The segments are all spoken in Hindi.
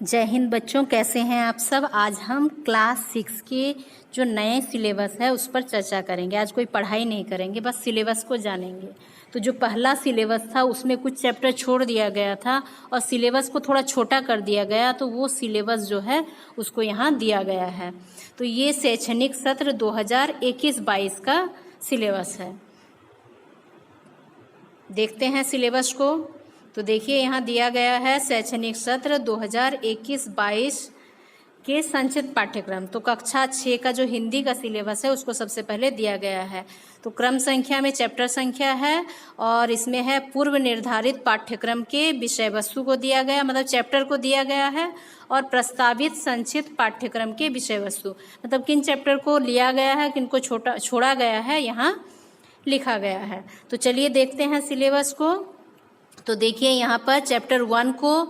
जय हिंद बच्चों, कैसे हैं आप सब। आज हम क्लास 6 के जो नए सिलेबस है उस पर चर्चा करेंगे। आज कोई पढ़ाई नहीं करेंगे, बस सिलेबस को जानेंगे। तो जो पहला सिलेबस था उसमें कुछ चैप्टर छोड़ दिया गया था और सिलेबस को थोड़ा छोटा कर दिया गया, तो वो सिलेबस जो है उसको यहाँ दिया गया है। तो ये शैक्षणिक सत्र 2021-22 का सिलेबस है। देखते हैं सिलेबस को। तो देखिए यहाँ दिया गया है शैक्षणिक सत्र 2021-22 के संचित पाठ्यक्रम। तो कक्षा 6 का जो हिंदी का सिलेबस है उसको सबसे पहले दिया गया है। तो क्रम संख्या में चैप्टर संख्या है और इसमें है पूर्व निर्धारित पाठ्यक्रम के विषय वस्तु को दिया गया, मतलब चैप्टर को दिया गया है, और प्रस्तावित संचित पाठ्यक्रम के विषय वस्तु, मतलब किन चैप्टर को लिया गया है, किनको छोड़ा गया है, यहाँ लिखा गया है। तो चलिए देखते हैं सिलेबस को। तो देखिए यहाँ पर चैप्टर 1 को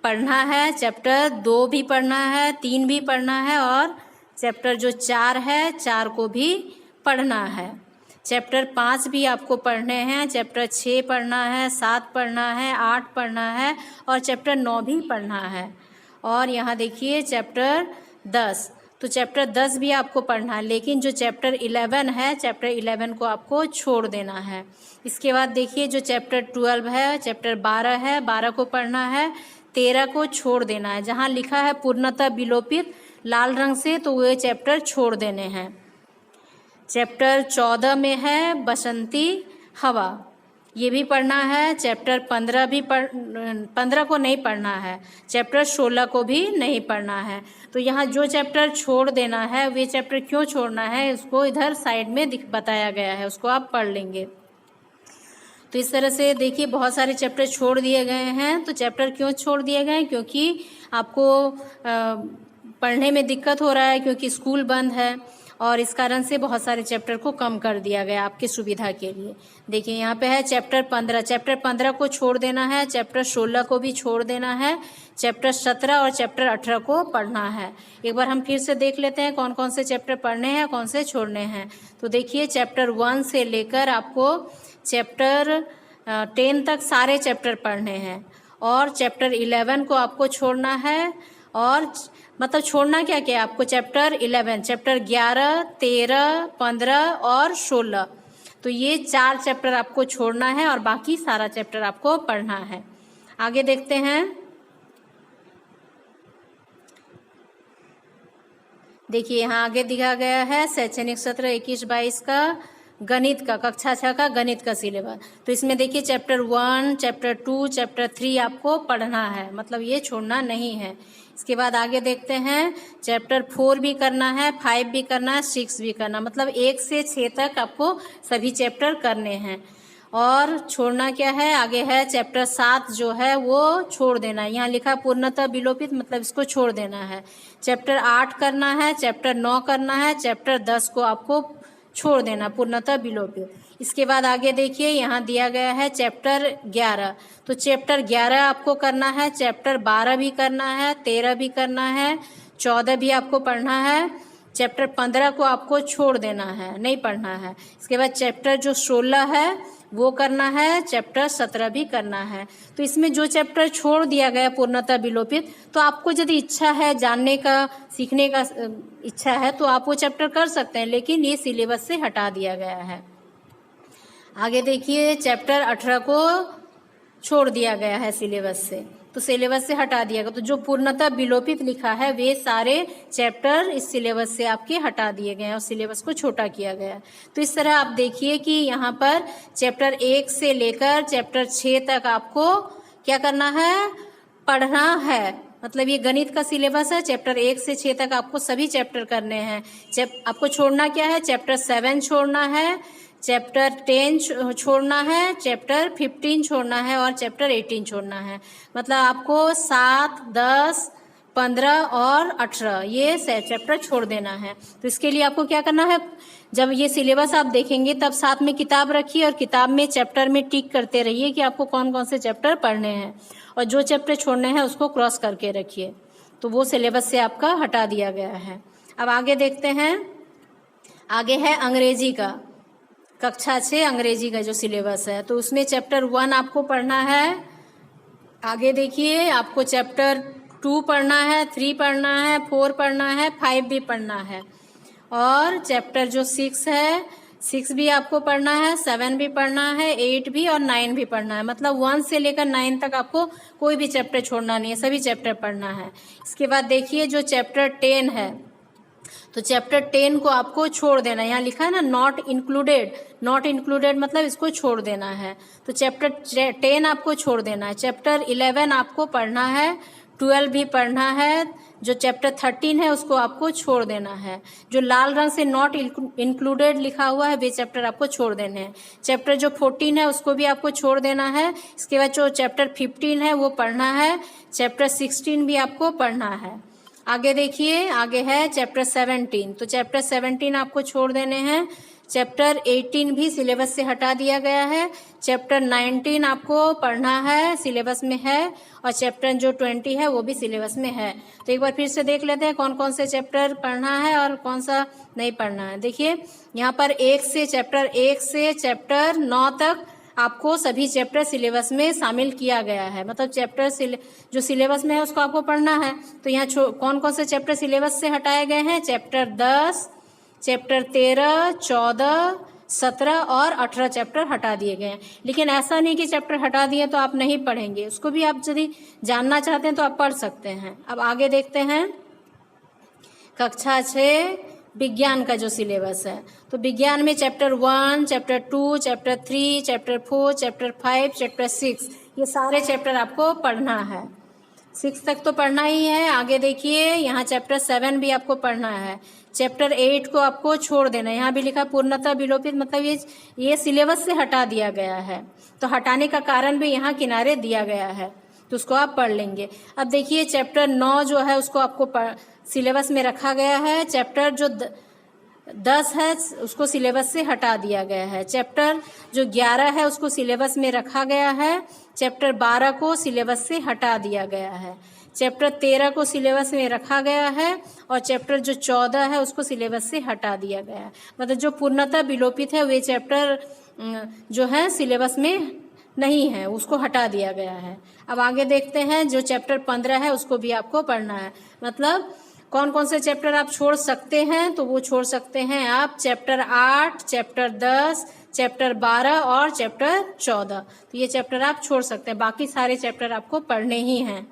पढ़ना है, चैप्टर 2 भी पढ़ना है, 3 भी पढ़ना है और चैप्टर जो 4 है 4 को भी पढ़ना है। चैप्टर 5 भी आपको पढ़ने हैं, चैप्टर 6 पढ़ना है, 7 पढ़ना है, 8 पढ़ना है और चैप्टर 9 भी पढ़ना है। और यहाँ देखिए चैप्टर 10, तो चैप्टर 10 भी आपको पढ़ना है, लेकिन जो चैप्टर 11 है, चैप्टर 11 को आपको छोड़ देना है। इसके बाद देखिए जो चैप्टर 12 है, चैप्टर 12 है, 12 को पढ़ना है, 13 को छोड़ देना है। जहाँ लिखा है पूर्णतः विलोपित लाल रंग से, तो वो चैप्टर छोड़ देने हैं। चैप्टर 14 में है बसंती हवा, ये भी पढ़ना है। चैप्टर 15 को नहीं पढ़ना है, चैप्टर 16 को भी नहीं पढ़ना है। तो यहाँ जो चैप्टर छोड़ देना है, वे चैप्टर क्यों छोड़ना है उसको इधर साइड में बताया गया है, उसको आप पढ़ लेंगे। तो इस तरह से देखिए बहुत सारे चैप्टर छोड़ दिए गए हैं। तो चैप्टर क्यों छोड़ दिए गए, क्योंकि आपको पढ़ने में दिक्कत हो रहा है, क्योंकि स्कूल बंद है और इस कारण से बहुत सारे चैप्टर को कम कर दिया गया आपकी सुविधा के लिए। देखिए यहाँ पे है चैप्टर 15, चैप्टर 15 को छोड़ देना है, चैप्टर 16 को भी छोड़ देना है, चैप्टर 17 और चैप्टर 18 को पढ़ना है। एक बार हम फिर से देख लेते हैं कौन कौन से चैप्टर पढ़ने हैं, कौन से छोड़ने हैं। तो देखिए चैप्टर 1 से लेकर आपको चैप्टर 10 तक सारे चैप्टर पढ़ने हैं और चैप्टर 11 को आपको छोड़ना है। और मतलब छोड़ना क्या क्या आपको, चैप्टर 11, चैप्टर 11, 13, 15 और 16, तो ये 4 चैप्टर आपको छोड़ना है और बाकी सारा चैप्टर आपको पढ़ना है। आगे देखते हैं। देखिए यहाँ आगे दिखा गया है शैक्षणिक सत्र 21-22 का गणित का, कक्षा 6 का गणित का सिलेबस। तो इसमें देखिए चैप्टर 1, चैप्टर 2, चैप्टर 3 आपको पढ़ना है, मतलब ये छोड़ना नहीं है। इसके बाद आगे देखते हैं चैप्टर 4 भी करना है, 5 भी करना है, 6 भी करना, मतलब 1 से 6 तक आपको सभी चैप्टर करने हैं। और छोड़ना क्या है, आगे है चैप्टर 7 जो है वो छोड़ देना है। यहाँ लिखा पूर्णतः विलोपित, मतलब इसको छोड़ देना है। चैप्टर 8 करना है, चैप्टर 9 करना है, चैप्टर 10 को आपको छोड़ देना, पूर्णतः विलोपित। इसके बाद आगे देखिए यहाँ दिया गया है चैप्टर 11, तो चैप्टर 11 आपको करना है, चैप्टर 12 भी करना है, 13 भी करना है, 14 भी आपको पढ़ना है, चैप्टर 15 को आपको छोड़ देना है, नहीं पढ़ना है। इसके बाद चैप्टर जो 16 है वो करना है, चैप्टर 17 भी करना है। तो इसमें जो चैप्टर छोड़ दिया गया पूर्णतः विलोपित, तो आपको यदि इच्छा है जानने का, सीखने का इच्छा है तो आप वो चैप्टर कर सकते हैं, लेकिन ये सिलेबस से हटा दिया गया है। आगे देखिए चैप्टर 18 को छोड़ दिया गया है सिलेबस से, तो सिलेबस से हटा दिया गया। तो जो पूर्णतः विलोपित लिखा है वे सारे चैप्टर इस सिलेबस से आपके हटा दिए गए हैं और सिलेबस को छोटा किया गया। तो इस तरह आप देखिए कि यहाँ पर चैप्टर 1 से लेकर चैप्टर 6 तक आपको क्या करना है, पढ़ना है। मतलब ये गणित का सिलेबस है, चैप्टर 1 से 6 तक आपको सभी चैप्टर करने हैं। आपको छोड़ना क्या है, चैप्टर 7 छोड़ना है, चैप्टर 10 छोड़ना है, चैप्टर 15 छोड़ना है और चैप्टर 18 छोड़ना है। मतलब आपको 7, 10, 15 और 18 ये चैप्टर छोड़ देना है। तो इसके लिए आपको क्या करना है, जब ये सिलेबस आप देखेंगे तब साथ में किताब रखिए और किताब में चैप्टर में टिक करते रहिए कि आपको कौन कौन से चैप्टर पढ़ने हैं, और जो चैप्टर छोड़ने हैं उसको क्रॉस करके रखिए। तो वो सिलेबस से आपका हटा दिया गया है। अब आगे देखते हैं। आगे है अंग्रेजी का, कक्षा 6 अंग्रेजी का जो सिलेबस है, तो उसमें चैप्टर 1 आपको पढ़ना है। आगे देखिए आपको चैप्टर 2 पढ़ना है, 3 पढ़ना है, 4 पढ़ना है, 5 भी पढ़ना है। और चैप्टर जो 6 है, 6 भी आपको पढ़ना है, 7 भी पढ़ना है, 8 भी और 9 भी पढ़ना है। मतलब 1 से लेकर 9 तक आपको कोई भी चैप्टर छोड़ना नहीं है, सभी चैप्टर पढ़ना है। इसके बाद देखिए जो चैप्टर 10 है, तो चैप्टर 10 को आपको छोड़ देना है। यहाँ लिखा है ना नॉट इंक्लूडेड, नॉट इंक्लूडेड मतलब इसको छोड़ देना है। तो चैप्टर 10 आपको छोड़ देना है। चैप्टर 11 आपको पढ़ना है, 12 भी पढ़ना है। जो चैप्टर 13 है उसको आपको छोड़ देना है। जो लाल रंग से नॉट इंक्लूडेड लिखा हुआ है वे चैप्टर आपको छोड़ देने हैं। चैप्टर जो 14 है उसको भी आपको छोड़ देना है। इसके बाद जो चैप्टर 15 है वो पढ़ना है। चैप्टर 16 भी आपको पढ़ना है। आगे देखिए, आगे है चैप्टर 17। तो चैप्टर 17 आपको छोड़ देने हैं। चैप्टर 18 भी सिलेबस से हटा दिया गया है। चैप्टर 19 आपको पढ़ना है, सिलेबस में है। और चैप्टर जो 20 है वो भी सिलेबस में है। तो एक बार फिर से देख लेते हैं कौन कौन से चैप्टर पढ़ना है और कौन सा नहीं पढ़ना है। देखिए यहाँ पर चैप्टर 1 से चैप्टर 9 तक आपको सभी चैप्टर सिलेबस में शामिल किया गया है। मतलब चैप्टर जो सिलेबस में है उसको आपको पढ़ना है। तो यहाँ कौन कौन से चैप्टर सिलेबस से हटाए गए हैं? चैप्टर 10, चैप्टर 13, 14, 17 और 18 चैप्टर हटा दिए गए हैं। लेकिन ऐसा नहीं कि चैप्टर हटा दिए तो आप नहीं पढ़ेंगे, उसको भी आप यदि जानना चाहते हैं तो आप पढ़ सकते हैं। अब आगे देखते हैं कक्षा 6 विज्ञान का जो सिलेबस है। तो विज्ञान में chapter 1, chapter 2, chapter 3, chapter 4, chapter 5, chapter 6 ये सारे चैप्टर आपको पढ़ना है। 6 तक तो पढ़ना ही है। आगे देखिए यहाँ चैप्टर 7 भी आपको पढ़ना है। चैप्टर 8 को आपको छोड़ देना है। यहाँ भी लिखा पूर्णतः विलोपित, मतलब ये सिलेबस से हटा दिया गया है। तो हटाने का कारण भी यहाँ किनारे दिया गया है, तो उसको आप पढ़ लेंगे। अब देखिए चैप्टर 9 जो है उसको आपको सिलेबस में रखा गया है। चैप्टर जो 10 है उसको सिलेबस से हटा दिया गया है। चैप्टर जो 11 है उसको सिलेबस में रखा गया है। चैप्टर 12 को सिलेबस से हटा दिया गया है। चैप्टर 13 को सिलेबस में रखा गया है। और चैप्टर जो 14 है उसको सिलेबस से हटा दिया गया है। मतलब जो पूर्णतः विलोपित है वे चैप्टर जो है सिलेबस में नहीं है, उसको हटा दिया गया है। अब आगे देखते हैं जो चैप्टर 15 है उसको भी आपको पढ़ना है। मतलब कौन कौन से चैप्टर आप छोड़ सकते हैं? तो वो छोड़ सकते हैं आप चैप्टर 8, चैप्टर 10, चैप्टर 12 और चैप्टर 14। तो ये चैप्टर आप छोड़ सकते हैं, बाकी सारे चैप्टर आपको पढ़ने ही हैं।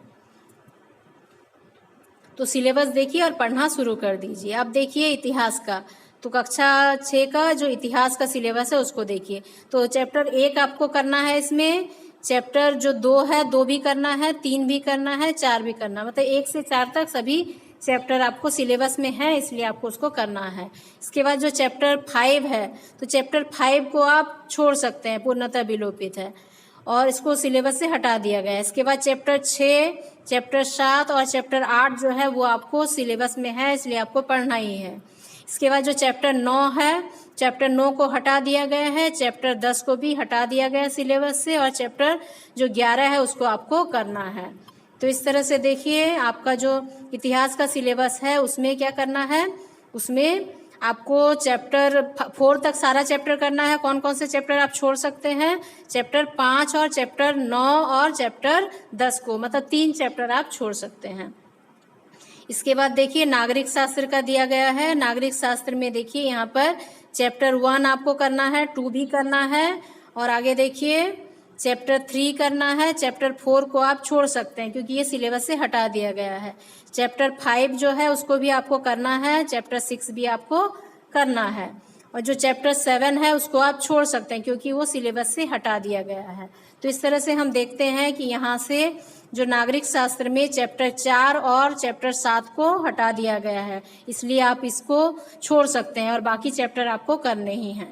तो सिलेबस देखिए और पढ़ना शुरू कर दीजिए। अब देखिए इतिहास का, तो कक्षा 6 का जो इतिहास का सिलेबस है उसको देखिए। तो चैप्टर 1 आपको करना है। इसमें चैप्टर जो 2 है 2 भी करना है, 3 भी करना है, 4 भी करना है। मतलब 1 से 4 तक सभी चैप्टर आपको सिलेबस में है, इसलिए आपको उसको करना है। इसके बाद जो चैप्टर 5 है तो चैप्टर 5 को आप छोड़ सकते हैं, पूर्णतः विलोपित है और इसको सिलेबस से हटा दिया गया है। इसके बाद चैप्टर 6, चैप्टर 7 और चैप्टर 8 जो है वो आपको सिलेबस में है, इसलिए आपको पढ़ना ही है। इसके बाद जो चैप्टर 9 है, चैप्टर 9 को हटा दिया गया है। चैप्टर 10 को भी हटा दिया गया है सिलेबस से। और चैप्टर जो 11 है उसको आपको करना है। तो इस तरह से देखिए आपका जो इतिहास का सिलेबस है उसमें क्या करना है, उसमें आपको चैप्टर 4 तक सारा चैप्टर करना है। कौन कौन से चैप्टर आप छोड़ सकते हैं? चैप्टर 5 और चैप्टर 9 और चैप्टर 10 को, मतलब 3 चैप्टर आप छोड़ सकते हैं। इसके बाद देखिए नागरिक शास्त्र का दिया गया है। नागरिक शास्त्र में देखिए यहाँ पर चैप्टर 1 आपको करना है, 2 भी करना है और आगे देखिए चैप्टर 3 करना है। चैप्टर 4 को आप छोड़ सकते हैं क्योंकि ये सिलेबस से हटा दिया गया है। चैप्टर 5 जो है उसको भी आपको करना है। चैप्टर 6 भी आपको करना है। और जो चैप्टर 7 है उसको आप छोड़ सकते हैं क्योंकि वो सिलेबस से हटा दिया गया है। तो इस तरह से हम देखते हैं कि यहाँ से जो नागरिक शास्त्र में चैप्टर 4 और चैप्टर 7 को हटा दिया गया है, इसलिए आप इसको छोड़ सकते हैं और बाकी चैप्टर आपको करने ही हैं।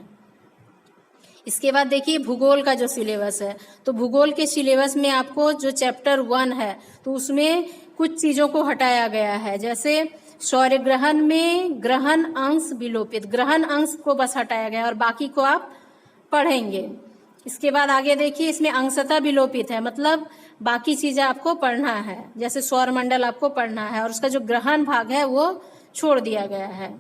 इसके बाद देखिए भूगोल का जो सिलेबस है, तो भूगोल के सिलेबस में आपको जो चैप्टर 1 है तो उसमें कुछ चीज़ों को हटाया गया है। जैसे सौर्य ग्रहण में ग्रहण अंश विलोपित, ग्रहण अंश को बस हटाया गया और बाकी को आप पढ़ेंगे। इसके बाद आगे देखिए इसमें अंशतः विलोपित है, मतलब बाकी चीज़ें आपको पढ़ना है। जैसे सौरमंडल आपको पढ़ना है और उसका जो ग्रहण भाग है वो छोड़ दिया गया है।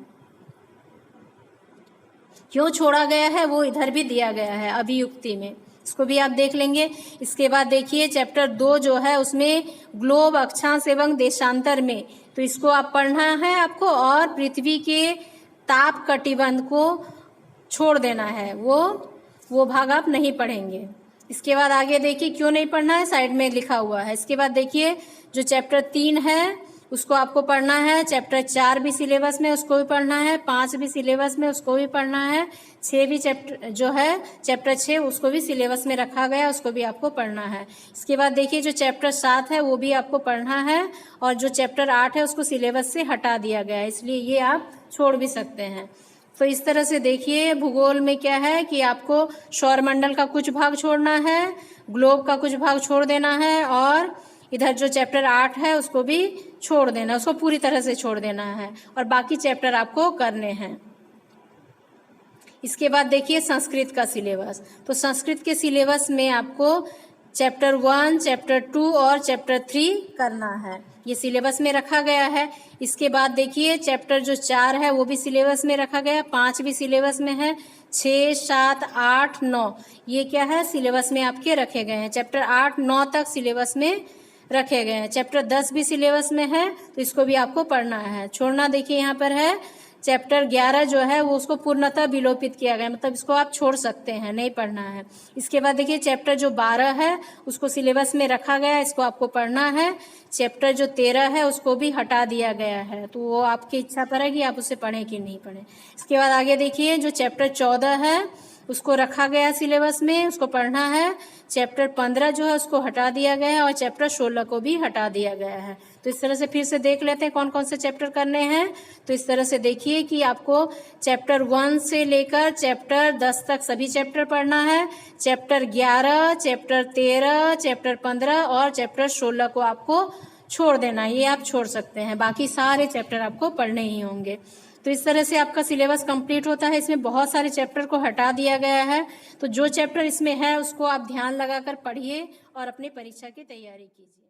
क्यों छोड़ा गया है वो इधर भी दिया गया है अभियुक्ति में। इसको भी आप देख लेंगे। इसके बाद देखिए चैप्टर 2 जो है उसमें ग्लोब, अक्षांश एवं देशांतर में, तो इसको आप पढ़ना है आपको, और पृथ्वी के ताप कटिबंध को छोड़ देना है, वो भाग आप नहीं पढ़ेंगे। इसके बाद आगे देखिए क्यों नहीं पढ़ना है, साइड में लिखा हुआ है। इसके बाद देखिए जो चैप्टर 3 है उसको आपको पढ़ना है, चैप्टर 4 भी सिलेबस में उसको भी पढ़ना है, 5 भी सिलेबस में उसको भी पढ़ना है, 6 भी चैप्टर 6 उसको भी सिलेबस में रखा गया, उसको भी आपको पढ़ना है। इसके बाद देखिए जो चैप्टर 7 है वो भी आपको पढ़ना है, और जो चैप्टर 8 है उसको सिलेबस से हटा दिया गया है, इसलिए ये आप छोड़ भी सकते हैं। तो इस तरह से देखिए भूगोल में क्या है कि आपको सौरमंडल का कुछ भाग छोड़ना है, ग्लोब का कुछ भाग छोड़ देना है, और इधर जो चैप्टर 8 है उसको भी छोड़ देना, उसको पूरी तरह से छोड़ देना है, और बाकी चैप्टर आपको करने हैं। इसके बाद देखिए संस्कृत का सिलेबस। तो संस्कृत के सिलेबस में आपको चैप्टर 1, चैप्टर 2 और चैप्टर 3 करना है, ये सिलेबस में रखा गया है। इसके बाद देखिए चैप्टर जो 4 है वो भी सिलेबस में रखा गया, 5 भी सिलेबस में है, 6, 7, 8, 9 ये क्या है सिलेबस में आपके रखे गए हैं। चैप्टर 8, 9 तक सिलेबस में रखे गए हैं। चैप्टर 10 भी सिलेबस में है, तो इसको भी आपको पढ़ना है। छोड़ना देखिए यहाँ पर है चैप्टर 11 जो है वो उसको पूर्णतः विलोपित किया गया, मतलब इसको आप छोड़ सकते हैं, नहीं पढ़ना है। इसके बाद देखिए चैप्टर जो 12 है उसको सिलेबस में रखा गया है, इसको आपको पढ़ना है। चैप्टर जो 13 है उसको भी हटा दिया गया है, तो वो आपकी इच्छा पर है कि आप उसे पढ़ें कि नहीं पढ़ें। इसके बाद आगे देखिए जो चैप्टर 14 है उसको रखा गया सिलेबस में, उसको पढ़ना है। चैप्टर 15 जो है उसको हटा दिया गया है, और चैप्टर 16 को भी हटा दिया गया है। तो इस तरह से फिर से देख लेते हैं कौन कौन से चैप्टर करने हैं। तो इस तरह से देखिए कि आपको चैप्टर 1 से लेकर चैप्टर 10 तक सभी चैप्टर पढ़ना है। चैप्टर 11, चैप्टर 13, चैप्टर 15 और चैप्टर 16 को आपको छोड़ देना, ये आप छोड़ सकते हैं, बाकी सारे चैप्टर आपको पढ़ने ही होंगे। तो इस तरह से आपका सिलेबस कंप्लीट होता है। इसमें बहुत सारे चैप्टर को हटा दिया गया है, तो जो चैप्टर इसमें है उसको आप ध्यान लगाकर पढ़िए और अपनी परीक्षा की तैयारी कीजिए।